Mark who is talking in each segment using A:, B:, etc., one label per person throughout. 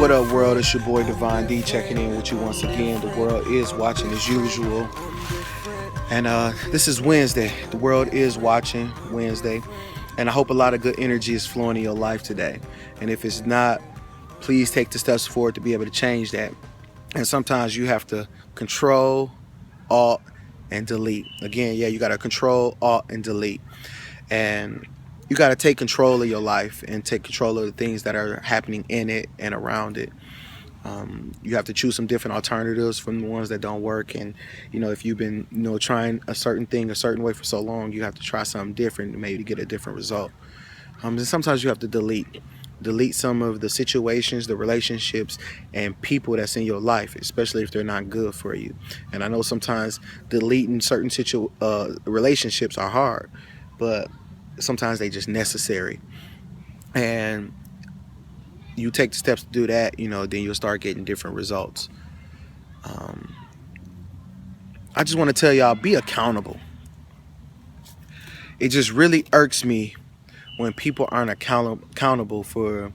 A: What up, world? It's your boy DeVonD checking in with you once again. The world is watching as usual. And this is Wednesday. The world is watching Wednesday. And I hope a lot of good energy is flowing in your life today. And if it's not, please take the steps forward to be able to change that. And sometimes you have to control, alt, and delete. Again, yeah, you got to control, alt, and delete. And you got to take control of your life and take control of the things that are happening in it and around it. You have to choose some different alternatives from the ones that don't work. And if you've been trying a certain thing a certain way for so long, you have to try something different maybe to get a different result. And sometimes you have to delete some of the situations, the relationships, and people that's in your life, especially if they're not good for you. And I know sometimes deleting certain relationships are hard, but sometimes they just necessary. And you take the steps to do that, then you'll start getting different results. I just want to tell y'all, be accountable. It just really irks me when people aren't accountable for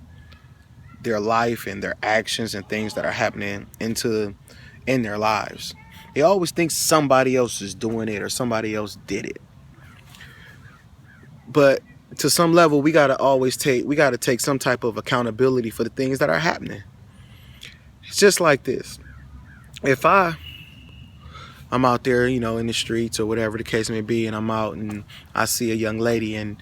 A: their life and their actions and things that are happening in their lives. They always think somebody else is doing it or somebody else did it. But to some level, we got to take some type of accountability for the things that are happening. It's just like this. If I'm out there, in the streets or whatever the case may be, and I'm out and I see a young lady and,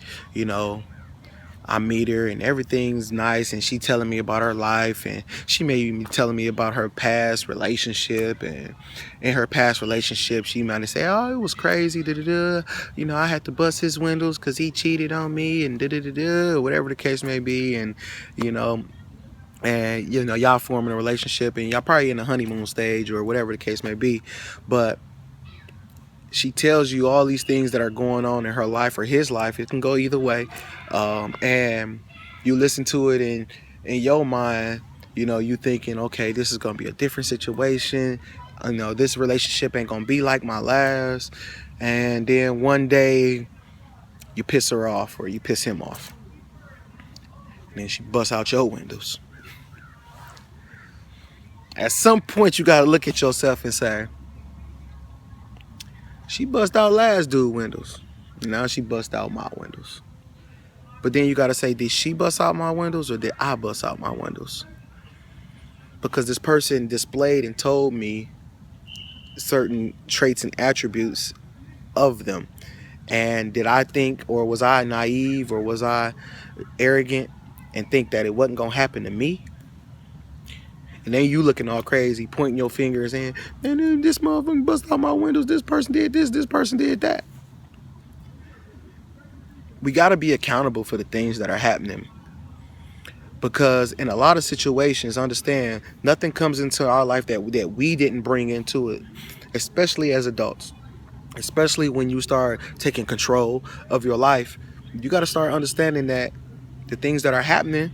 A: I meet her and everything's nice and she telling me about her life and she may be telling me about her past relationship, and in her past relationship she might say, oh, it was crazy, I had to bust his windows because he cheated on me and or whatever the case may be. And y'all forming a relationship and y'all probably in the honeymoon stage or whatever the case may be, but she tells you all these things that are going on in her life or his life. It can go either way. And you listen to it in your mind, you thinking, okay, this is going to be a different situation. This relationship ain't going to be like my last. And then one day you piss her off or you piss him off. And then she busts out your windows. At some point you got to look at yourself and say, she bust out last dude windows. Now she bust out my windows. But then you got to say, did she bust out my windows or did I bust out my windows? Because this person displayed and told me certain traits and attributes of them. And did I think, or was I naive, or was I arrogant and think that it wasn't going to happen to me? And then you looking all crazy, pointing your fingers and man, this motherfucker bust out my windows. This person did this person did that. We got to be accountable for the things that are happening. Because in a lot of situations, understand, nothing comes into our life that we didn't bring into it, especially as adults. Especially when you start taking control of your life, you got to start understanding that the things that are happening,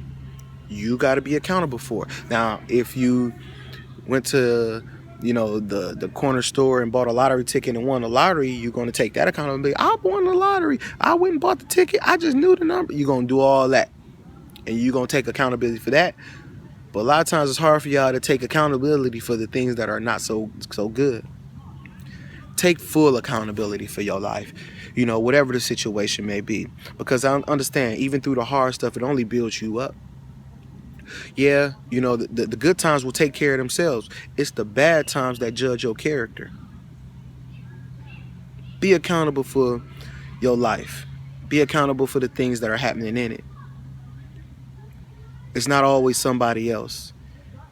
A: you got to be accountable for. Now, if you went to the corner store and bought a lottery ticket and won the lottery, you're going to take that accountability. I won the lottery. I went and bought the ticket. I just knew the number. You're going to do all that. And you're going to take accountability for that. But a lot of times it's hard for y'all to take accountability for the things that are not so good. Take full accountability for your life, whatever the situation may be. Because I understand, even through the hard stuff, it only builds you up. Yeah, the good times will take care of themselves. It's the bad times that judge your character. Be accountable for your life. Be accountable for the things that are happening in it. It's not always somebody else.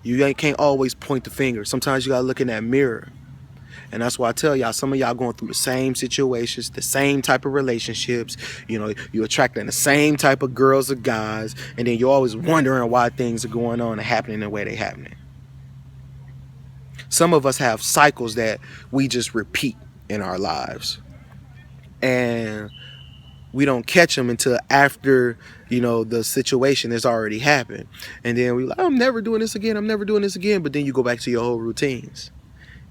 A: You can't always point the finger. Sometimes you gotta look in that mirror. And that's why I tell y'all, some of y'all going through the same situations, the same type of relationships. You're attracting the same type of girls or guys. And then you're always wondering why things are going on and happening the way they're happening. Some of us have cycles that we just repeat in our lives. And we don't catch them until after, the situation has already happened. And then we're like, I'm never doing this again. I'm never doing this again. But then you go back to your old routines.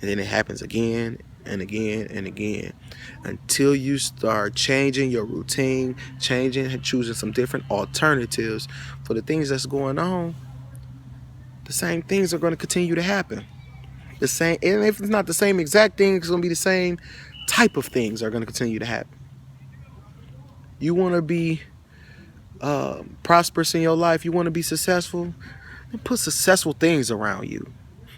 A: And then it happens again and again and again until you start changing your routine, choosing some different alternatives for the things that's going on. the same things are going to continue to happen. The same, and if it's not the same exact thing, it's going to be the same type of things are going to continue to happen. You want to be prosperous in your life, you want to be successful, then put successful things around you.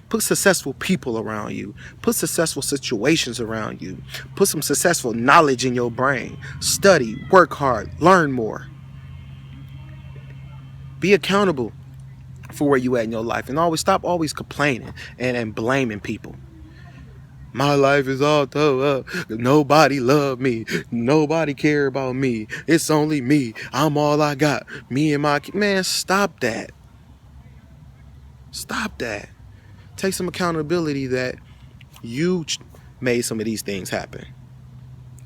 A: Put successful people around you. Put successful situations around you. Put some successful knowledge in your brain. Study, work hard, learn more. Be accountable for where you at in your life, and stop complaining and blaming people. My life is all throw up. Nobody love me. Nobody care about me. It's only me. I'm all I got. Me and my man. Stop that. Stop that. Take some accountability that you made some of these things happen.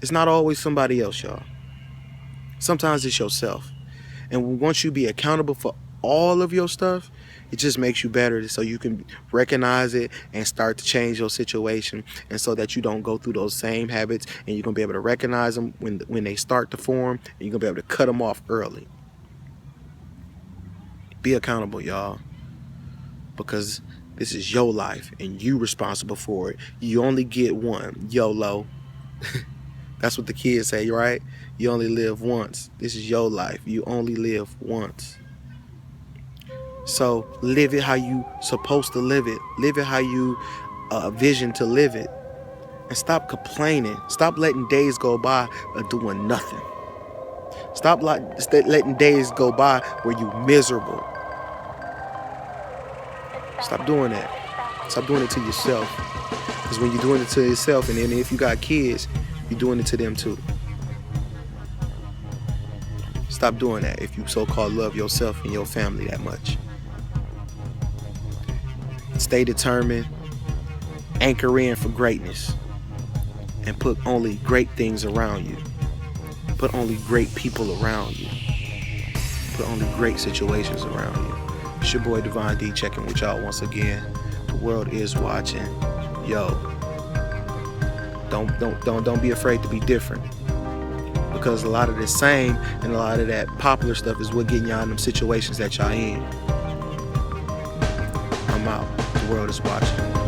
A: It's not always somebody else, y'all. Sometimes it's yourself. And once you be accountable for all of your stuff, it just makes you better, so you can recognize it and start to change your situation, and so that you don't go through those same habits, and you're going to be able to recognize them when they start to form, and you're going to be able to cut them off early. Be accountable, y'all, because this is your life and you responsible for it. You only get one. YOLO. That's what the kids say, right? You only live once. This is your life. You only live once. So live it how you supposed to live it. Live it how you vision to live it. And stop complaining. Stop letting days go by of doing nothing. Stop letting days go by where you miserable. Stop doing that. Stop doing it to yourself. Because when you're doing it to yourself, and then if you got kids, you're doing it to them too. Stop doing that if you so-called love yourself and your family that much. Stay determined. Anchor in for greatness. And put only great things around you. Put only great people around you. Put only great situations around you. It's your boy DeVonD checking with y'all once again. The world is watching. Yo, don't be afraid to be different, because a lot of the same and a lot of that popular stuff is what getting y'all in them situations that y'all in. I'm out. The world is watching.